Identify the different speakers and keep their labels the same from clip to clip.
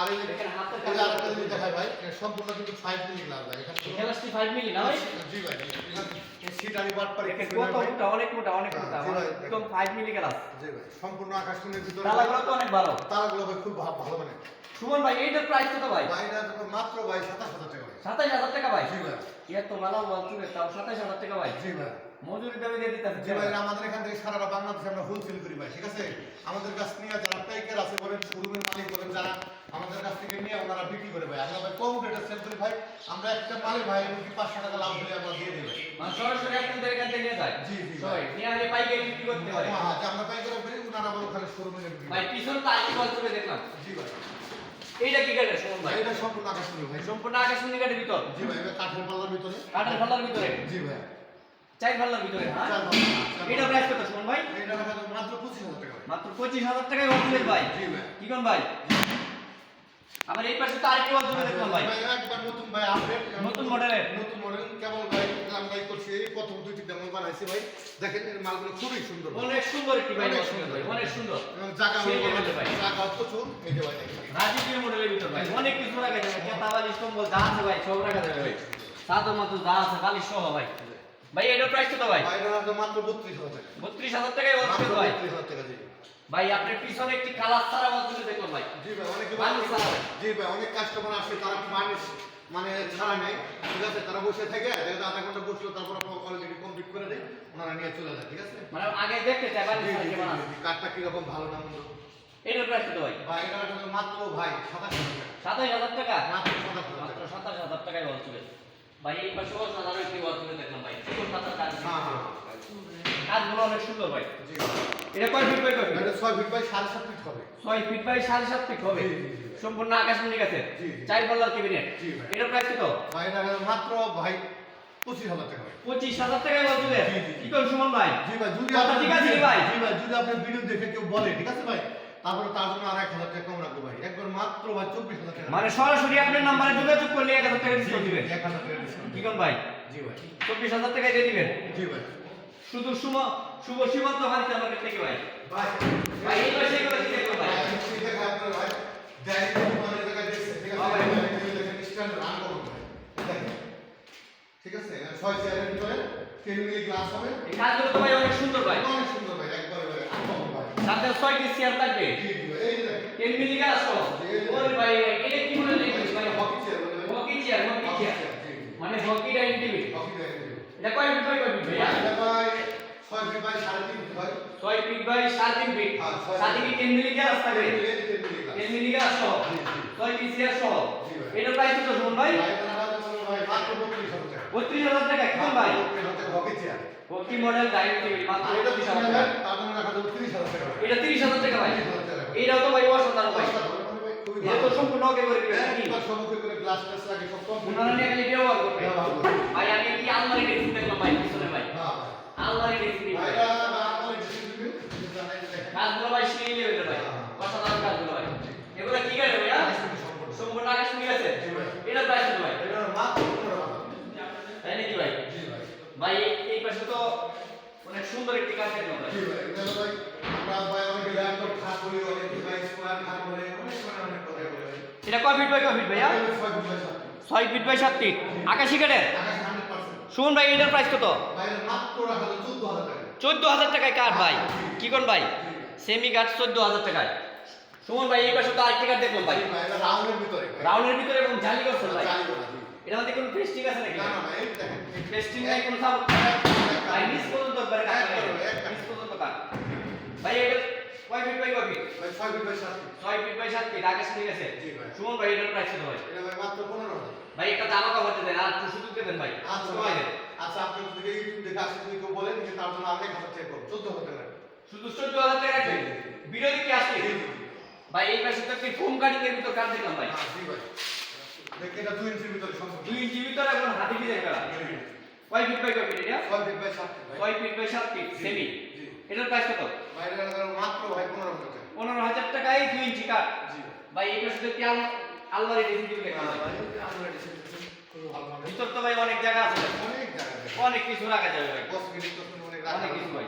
Speaker 1: আর এই দেখেন হাতের কাছে আরেকটা জিনিস দেখাই ভাই, সম্পূর্ণ কিন্তু 5 মিলি গ্লাস ভাই। এখানে
Speaker 2: গ্লাসটি 5 মিলি না ভাই?
Speaker 1: জি ভাই, এই সিট আমি বাট পারি
Speaker 2: দেখেন কত মোটা, অনেক মোটা, অনেক মোটা, একদম 5 মিলি গ্লাস।
Speaker 1: জি ভাই, সম্পূর্ণ আকাশমণির ভিতরে।
Speaker 2: তালাগুলো তো অনেক ভালো।
Speaker 1: তালাগুলো ভাই খুব ভালো মানে।
Speaker 2: সুমন ভাই এইটার প্রাইস কত ভাই?
Speaker 1: ভাই এটা মাত্র ভাই 27000 টাকা ভাই।
Speaker 2: 27000 টাকা ভাই?
Speaker 1: জি ভাই।
Speaker 2: এত মালা বলছুন তাও 27000 টাকা ভাই?
Speaker 1: জি ভাই।
Speaker 2: মজুরি দামে দিয়ে দিতেছেন?
Speaker 1: জি ভাই, আমাদের এখান থেকে সারা বাংলাদেশে আমরা হোলসেল করি ভাই, ঠিক আছে? আমাদের কাছ থেকে যারা পাইকার আছে বলেন, শোরুমের মালিক বলেন, যারা আমাদের কাছ থেকে নিয়ে ওনারা বিক্রি করে ভাই, আমরা ভাই কম রেটে সেল করি ভাই। আমরা একটা মালে ভাই এমনকি 500 টাকা লাভ হলে আমরা দিয়ে দিই ভাই।
Speaker 2: মানে সরাসরি আপনাদের এখান থেকে নিয়ে যায়?
Speaker 1: জি জি
Speaker 2: সবাই নিয়ে আসলে পাইকারি বিক্রি করতে পারে?
Speaker 1: হ্যাঁ, যে আমরা পাইকারি করি, ওনারা বলেন খালি শোরুমে বিক্রি
Speaker 2: ভাই পিছন তো আইটি বলছুন দেখলাম।
Speaker 1: জি ভাই।
Speaker 2: এইটা কি কাঠের সুমন ভাই?
Speaker 1: এটা সম্পূর্ণ আকাশমণি ভাই।
Speaker 2: সম্পূর্ণ আকাশমণি কাঠের ভিতর?
Speaker 1: জি ভাই, এটা কাঠের পাল্লার ভিতরে।
Speaker 2: কাঠের ফাল্লার ভিতরে?
Speaker 1: জি ভাই।
Speaker 2: চাই ফাল্লার ভিতরে? হ্যাঁ।
Speaker 1: চার পাল্লা।
Speaker 2: এটা প্রাইস কত সুমন ভাই?
Speaker 1: এটা রাখা মাত্র 25000 টাকা ভাই।
Speaker 2: মাত্র 25000 টাকায় বলছিলেন ভাই?
Speaker 1: জি ভাই।
Speaker 2: কি কোন ভাই? আবার এই পাশে তো আরেকটি বলছুন দেখলাম ভাই।
Speaker 1: ভাই একবার নতুন ভাই আপডেট,
Speaker 2: নতুন মডেলের?
Speaker 1: নতুন মডেল কেবল ভাই লাম্বাই করছি, এই প্রথম দুইটি ডেমো বানাইছি ভাই। দেখেন এর মালগুলো খুবই সুন্দর ভাই।
Speaker 2: অনেক সুন্দর একটি ভাই, অনেক সুন্দর।
Speaker 1: এবং জায়গা
Speaker 2: সেই level এর ভাই।
Speaker 1: জায়গা প্রচুর, এই যে ভাই দেখেন।
Speaker 2: রাজকীয় মডেলের ভিতর ভাই অনেক কিছু রাখা যাবে, কেতা বালিশ কম্বল যা আছে ভাই সব রাখা যাবে ভাই। সাদা মাত্র যা আছে বালিশ সহ ভাই। ভাই এটার প্রাইস কত ভাই?
Speaker 1: ভাই এটা রাখা মাত্র 32000 টাকা।
Speaker 2: 32000 টাকায় বলছেন
Speaker 1: মাত্র
Speaker 2: ভাই?
Speaker 1: 32000 টাকা জি।
Speaker 2: ভাই আপনার পিছনে একটি কালার ছাড়া বলছেন দেখলাম ভাই।
Speaker 1: জি ভাই, অনেকে
Speaker 2: বালিশ ছাড়া ভাই।
Speaker 1: জি ভাই, অনেক কাস্টমার আসে তারা মানুষ মানে ছাড়া নাই, ঠিক আছে? তারা বসে থাকে, দেখা আধা ঘন্টা বসলো, তারপর অলরেডি কমপ্লিট করে দেয়, ওনারা নিয়ে চলে যায়, ঠিক আছে?
Speaker 2: মানে আগে দেখতে চাই বালিশ
Speaker 1: জি,
Speaker 2: ছাড়া
Speaker 1: জি,
Speaker 2: কেমন আছে।
Speaker 1: জি, কাঠটা কিরকম ভালো না মন্দ।
Speaker 2: এটার প্রাইস কত ভাই?
Speaker 1: ভাই এটা রাখা মাত্র ভাই 27000 টাকা।
Speaker 2: 27000 টাকা?
Speaker 1: মাত্র 27000
Speaker 2: মাত্র
Speaker 1: টাকা।
Speaker 2: 27000 টাকায় বলছিলেন ভাই। এই পাশে সাধারণ একটি বলছিলেন দেখলাম ভাই। চিকন পাতার কাজ।
Speaker 1: হ্যাঁ হ্যাঁ।
Speaker 2: কাজগুলো অনেক সুন্দর ভাই।
Speaker 1: জি।
Speaker 2: এটা কয় ফিট বাই কয় ফিট?
Speaker 1: এটা 6 ফিট বাই 7.5 ফিট হবে।
Speaker 2: 6 ফিট বাই 7.5 ফিট হবে।
Speaker 1: জি, জি, জি।
Speaker 2: সম্পূর্ণ আকাশমণি গাছের?
Speaker 1: জি, জি।
Speaker 2: চার পাল্লার ক্যাবিনেট?
Speaker 1: জি ভাই।
Speaker 2: এটার প্রাইস কত?
Speaker 1: ভাই এটা মাত্র ভাই 25000 টাকা ভাই।
Speaker 2: 25000 টাকায় বলছিলেন?
Speaker 1: জি, জি, জি।
Speaker 2: কি কোন সুমন ভাই?
Speaker 1: জি ভাই, যদি
Speaker 2: কথা
Speaker 1: আপনার
Speaker 2: ঠিক আছে
Speaker 1: ভিডিও-
Speaker 2: ভাই?
Speaker 1: জি ভাই, যদি আপনার ভিডিও দেখে কেউ বলে, ঠিক আছে ভাই? তারপরে তার জন্য আর 1000 টাকা কম রাখবো ভাই। একবার মাত্র ভাই 24000 টাকা।
Speaker 2: মানে সরাসরি আপনার নাম্বারে যোগাযোগ করলে 1000 টাকা ডিসকাউন্ট দিবেন?
Speaker 1: 1000 টাকা ডিসকাউন্ট।
Speaker 2: কি কোন ভাই?
Speaker 1: জি ভাই।
Speaker 2: 24000 টাকায় দিয়ে দিবেন?
Speaker 1: জি ভাই।
Speaker 2: শুধু শুভ সীমান্ত হারিতে আমাকে থেকে ভাই।
Speaker 1: ভাই
Speaker 2: ভাই এই পাশে এগুলো কি দেখো ভাই?
Speaker 1: ঠিক আছে আপনার ভাই। ডাইরেক্ট মানে জায়গা দেখছে, ঠিক আছে?
Speaker 2: হ্যাঁ ভাই।
Speaker 1: দেখেন স্ট্যান্ড রান করুন ভাই। দেখেন। ঠিক আছে? 6 চেয়ারের ভিতরে 10 মিলি গ্লাস হবে।
Speaker 2: এই কাজগুলো তো ভাই অনেক সুন্দর ভাই।
Speaker 1: অনেক সুন্দর ভাই, একবারে ভাই একদম ভাই।
Speaker 2: সাথে 6টি চেয়ার থাকবে।
Speaker 1: জি জি ভাই, এই যে দেখেন।
Speaker 2: 10 মিলি গাছ সহ। ওরে ভাই এটা কি মনে দেখছিস ভাই?
Speaker 1: হকি চেয়ার বলে ভাই।
Speaker 2: Hockey chair, hockey chair.
Speaker 1: জি জি।
Speaker 2: মানে hockey dining table.
Speaker 1: Hockey chair.
Speaker 2: এটা কয় ফিট বাই কয় ফিট ভাইয়া?
Speaker 1: এটা ভাই 6 ফিট বাই 3.5 ফিট ভাই।
Speaker 2: 6 ফিট বাই 3.5 ফিট।
Speaker 1: হ্যাঁ, 6
Speaker 2: সাথে কি 10 মিলি গ্লাস থাকবে?
Speaker 1: 10 মিলি গ্লাস।
Speaker 2: 10 মিলি গ্লাস সহ।
Speaker 1: জি, জি।
Speaker 2: 6টি চেয়ার সহ।
Speaker 1: জি ভাই।
Speaker 2: এটার প্রাইস কত শুনুন ভাই?
Speaker 1: ভাই এটা ভাই মাত্র 32000 টাকা।
Speaker 2: 32000 টাকা কেমন ভাই?
Speaker 1: 32000 টাকা hockey chair.
Speaker 2: Hockey model dining table মাত্র
Speaker 1: আর এটা
Speaker 2: 32000
Speaker 1: 30000
Speaker 2: টাকা।
Speaker 1: তার জন্য রাখা যাবে 30000 টাকা ভাই।
Speaker 2: এটা 30000 টাকা ভাই।
Speaker 1: 30000 টাকা।
Speaker 2: এটাও তো ভাই অসাধারণ ভাই।
Speaker 1: খুবই
Speaker 2: এটা তো সম্পূর্ণ ওকে করে দিবেন নাকি?
Speaker 1: একবার সম্মুখে করে গ্লাস টাস লাগে সব কম।
Speaker 2: উনারা নিয়ে খালি ব্যবহার করবে।
Speaker 1: ব্যবহার করবে।
Speaker 2: ভাই আমি কি আলমারি ড্রেসিং দেখলাম ভাই পিছনে ভাই।
Speaker 1: হ্যাঁ।
Speaker 2: আলমারি ড্রেসিং
Speaker 1: ভাই
Speaker 2: ভাই।
Speaker 1: এটা আমার ডিসিপ্লিন কিন্তু জানাই দেখেন।
Speaker 2: কাজগুলো ভাই সেই লেভেলের ভাই। অসাধারণ কাজগুলো ভাই। এগুলো কি গাড়ি ভাইয়া? সম্পূর্ণ আকাশমণি আছে?
Speaker 1: জি ভাই।
Speaker 2: এটার প্রাইস কত ভাই?
Speaker 1: এটা মাত্র 15000।
Speaker 2: তাই নাকি ভাই?
Speaker 1: জি ভাই।
Speaker 2: ভাই এই পাশে তো অনেক সুন্দর একটি কাজ দেখলাম ভাই।
Speaker 1: জি ভাই। এটা ভাই আমরা ভাই অনেক ল্যাপটপ খাট বলি, অনেক ডিভাইস স্কোয়ার খাট বলে, অনেক মানে অনেক কথা বলে ভাই।
Speaker 2: এটা কয় ফিট বাই কয় ফিট ভাইয়া? 6 ফিট বাই 7 ফিট। আকাশী কাঠের?
Speaker 1: আকাশ 100%।
Speaker 2: শুনুন ভাই এটার প্রাইস কত?
Speaker 1: ভাই এটা মাত্র রাখা যাবে 14000 টাকা।
Speaker 2: 14000 টাকায় কাঠ ভাই। কি কোন ভাই? সেমি কাঠ 14000 টাকায়। সুমন ভাই এই পাশে তো আরেকটি কাঠ দেখলাম ভাই।
Speaker 1: জি ভাই, এটা রাউন্ডের ভিতরে ভাই।
Speaker 2: রাউন্ডের ভিতরে এবং জালি করছেন ভাই।
Speaker 1: চালি করা, জি।
Speaker 2: এটা মধ্যে কোনো পেস্টিং আছে নাকি?
Speaker 1: না না ভাই, এই দেখেন।
Speaker 2: পেস্টিং নাই কোনো সাব। ভাই নিচ পর্যন্ত একবারে কাঠ লাগাই। নিচ পর্যন্ত কাঠ। ভাই এটা কয় ফিট বাই কয় ফিট?
Speaker 1: ভাই 6 feet by 7 feet.
Speaker 2: 6 feet by 7 feet আকাশ ঠিক আছে?
Speaker 1: জি ভাই।
Speaker 2: সুমন ভাই এটার প্রাইস কত ভাই?
Speaker 1: এটা ভাই মাত্র 15000।
Speaker 2: ভাই একটা জামা কাপড় দেন আর একটু সুযোগ দেন ভাই।
Speaker 1: আচ্ছা
Speaker 2: সময়
Speaker 1: ভাই।
Speaker 2: দেন।
Speaker 1: আচ্ছা আপনি যদি ইউটিউব দেখে আসেন, যদি কেউ বলেন যে তার জন্য আগে খাতা চেক করুন 14000 টাকা।
Speaker 2: শুধু 14000 টাকা রাখবেন। ভিডিও দেখে আসলে
Speaker 1: জি জি।
Speaker 2: ভাই এই পাশে তো একটি ফোম কাটিং এর ভিতর কাট দেখলাম ভাই।
Speaker 1: জি ভাই। দেখেন এটা 2 ইঞ্চির ভিতরে সম্পূর্ণ।
Speaker 2: 2 ইঞ্চি ভিতরে এখন হাতে ডিজাইন করা। কয় ফিট বাই কয় ফিট এটা?
Speaker 1: 6 ফিট বাই 7 ফিট ভাই।
Speaker 2: 6 ফিট বাই 7 ফিট সেমি।
Speaker 1: জি।
Speaker 2: এটার প্রাইস কত?
Speaker 1: ভাই এটা মাত্র ভাই 15000 টাকা।
Speaker 2: 15000 টাকায় 2 ইঞ্চি কাট।
Speaker 1: জি
Speaker 2: ভাই এই পাশে তো কি আলমারি ড্রেসিং টেবিল দেখলাম ভাই।
Speaker 1: আমরা ডিসিপ্লিন খুব ভালো হবে।
Speaker 2: ভিতর তো ভাই অনেক জায়গা আছে ভাই।
Speaker 1: অনেক জায়গা আছে।
Speaker 2: অনেক কিছু রাখা যাবে ভাই।
Speaker 1: কসমেটিক অনেক
Speaker 2: অনেক কিছু ভাই।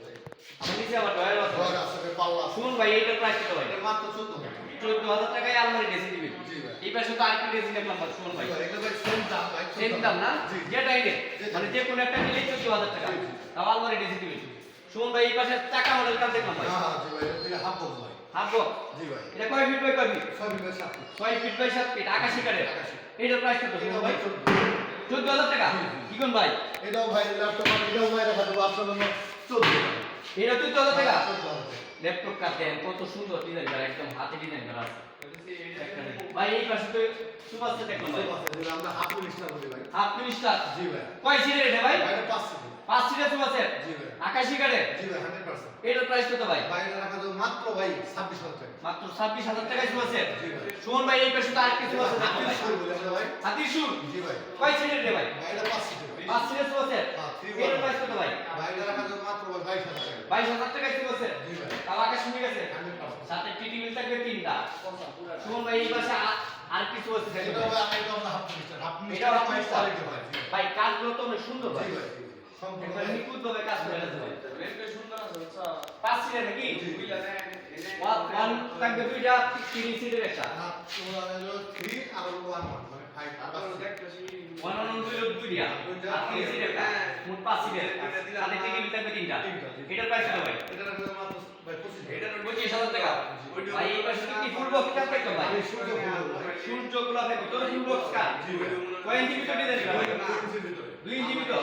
Speaker 1: ভাই।
Speaker 2: আমার নিচে আবার ডয়ার আছে।
Speaker 1: ঘর আছে, পাল্লা আছে।
Speaker 2: শুনুন ভাই এটার প্রাইস কত ভাই?
Speaker 1: এটা মাত্র 14000 টাকা।
Speaker 2: 14,000 টাকায় আলমারি ড্রেসিং টেবিল।
Speaker 1: জি ভাই।
Speaker 2: এই পাশে তো আরেকটা ড্রেসিং দেখলাম ভাই, সুমন ভাই।
Speaker 1: এগুলো ভাই সেম দাম ভাই,
Speaker 2: সেম দাম না?
Speaker 1: জি।
Speaker 2: যেটাই নেন।
Speaker 1: যেটাই।
Speaker 2: মানে যে কোনো একটা নিলেই 14,000 টাকা।
Speaker 1: জি, জি।
Speaker 2: তাও আলমারি ড্রেসিং টেবিল। সুমন ভাই এই পাশে চাকা মডেল কার দেখলাম ভাই।
Speaker 1: হ্যাঁ জি ভাই, এটা হাফ বক্স ভাই।
Speaker 2: Half box.
Speaker 1: জি ভাই,
Speaker 2: এটা কয় ফিট বাই কয় feet?
Speaker 1: 6 feet 7 feet.
Speaker 2: 6 feet by 7 feet, আকাশী কাঠের।
Speaker 1: আকাশী।
Speaker 2: এটার প্রাইস কত সুমন ভাই? 14,000 টাকা।
Speaker 1: জি, জি।
Speaker 2: কি কোন ভাই?
Speaker 1: এটাও ভাই ল্যাপটপ, এটাও ভাই রাখা দেবো আপনার জন্য 14 টাকা।
Speaker 2: এটা 14,000 টাকা।
Speaker 1: 14,000 টাকা।
Speaker 2: ল্যাপটপ কাটেন কত সুন্দর ডিজাইন করা, একদম হাতে ডিজাইন করা আছে। একটা দেখুন। ভাই এই পাশে তো সুপার সেট দেখলাম ভাই।
Speaker 1: যেটা আমরা হাফ মিনিস্টার বলি ভাই।
Speaker 2: Half minister.
Speaker 1: জি ভাই।
Speaker 2: কয় সিটের এটা ভাই?
Speaker 1: ভাই এটা 5 সিট।
Speaker 2: 5 সিটের সুপার সেট।
Speaker 1: জি ভাই।
Speaker 2: আকাশী কাঠের।
Speaker 1: জি ভাই 100%।
Speaker 2: এটার প্রাইস কত ভাই?
Speaker 1: ভাই এটা রাখা দেবো মাত্র ভাই 26,000 টাকা।
Speaker 2: মাত্র 26,000 টাকায় সুপার সেট।
Speaker 1: জি ভাই।
Speaker 2: সুমন ভাই এই পাশে তো আরেকটা সুপার সেট দেখলাম ভাই।
Speaker 1: শুরু বলি আমরা ভাই।
Speaker 2: হাতির সুর।
Speaker 1: জি ভাই।
Speaker 2: কয় সিটের রে ভাই?
Speaker 1: ভাই এটা 5 সিটের ভাই।
Speaker 2: 5 সিটের সুপার সেট।
Speaker 1: হ্যাঁ, 3
Speaker 2: এটার
Speaker 1: 1
Speaker 2: প্রাইস কত ভাই?
Speaker 1: ভাই এটা রাখা দেবো মাত্র ভাই 22,000 টাকা।
Speaker 2: 22,000 টাকায় সুপার সেট।
Speaker 1: জি ভাই।
Speaker 2: তাও আকাশ শুনে গেছে।
Speaker 1: 100%।
Speaker 2: সাথে টিটি মিল থাকবে 3টা। সুমন ভাই এই পাশে আর কি সুপার সেট
Speaker 1: এটা
Speaker 2: দেখলাম ভাই।
Speaker 1: ভাই আমরা হাফ মিনিস্টার। হাফ
Speaker 2: এটাও
Speaker 1: মিনিস্টার
Speaker 2: half
Speaker 1: ভাই
Speaker 2: minister।
Speaker 1: কোয়ালিটি ভাই। জি
Speaker 2: ভাই কাজগুলো তো অনেক সুন্দর ভাই।
Speaker 1: ভাই। জি ভাই। সম্পূর্ণ
Speaker 2: একবার
Speaker 1: ভাই।
Speaker 2: নিখুঁতভাবে কাজ করে আছে ভাই। 5 সিটের নাকি? ওয়ান থাকবে দুইটা, 3 সিটের একটা।
Speaker 1: না, তোমরা হলো 3 আর হলো 1 মানে 5 আর
Speaker 2: ওয়ান অন দুইটা দুইটা। আর 3 সিটের একটা। মোট 5 সিটের। সাথে টিটি মিল থাকবে 3টা। এটার প্রাইস কত ভাই?
Speaker 1: এটা রাখা দেবো মাত্র ভাই 25,000 টাকা।
Speaker 2: 25,000 টাকা। ভাই এই পাশে কি ফুল বক্স কাজ দেখলাম ভাই?
Speaker 1: ভাই সূর্য ফুল ভাই।
Speaker 2: সূর্যগুলো দেখো তো ফুল বক্স কাজ।
Speaker 1: জি ভাই।
Speaker 2: কয় ইঞ্চি ভিতর ডিজাইন করা ভাই?
Speaker 1: 2 ইঞ্চির ভিতরে।
Speaker 2: 2 ইঞ্চি ভিতর।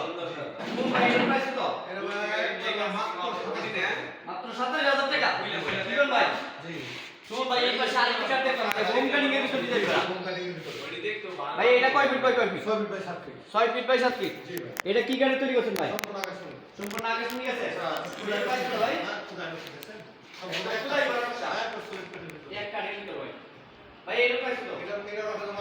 Speaker 2: কোন ভাই এর প্রাইস কত?
Speaker 1: এটা ভাই মাত্র 27,000
Speaker 2: মাত্র 27,000 টাকা। কি কোন ভাই?
Speaker 1: জি।
Speaker 2: শুনুন ভাই এই পাশে আরেকটা কাজ দেখলাম ভাই, হোম কাটিং এর ভিতর ডিজাইন করা।
Speaker 1: কোন কাটিংয়ের ভিতরে।
Speaker 2: ভাই এটা কয় ফিট বাই কয় feet?
Speaker 1: 6 feet by 7 feet.
Speaker 2: 6 feet by 7 feet.
Speaker 1: জি ভাই।
Speaker 2: এটা কি গাড়ি তৈরি করছেন ভাই?
Speaker 1: সম্পূর্ণ আকাশ শুনুন।
Speaker 2: সম্পূর্ণ আগে শুনি গেছে।
Speaker 1: আচ্ছা,
Speaker 2: এটার প্রাইস কত ভাই?
Speaker 1: হ্যাঁ, খুদাই বসেছেন। সম্পূর্ণ
Speaker 2: খুদাই করা
Speaker 1: একটা
Speaker 2: নকশা।
Speaker 1: একটা সুইট পেটের ভিতরে।
Speaker 2: এক কাটিং ভিতর ভাই। ভাই এটার প্রাইস কত?
Speaker 1: এটা রাখা দেবো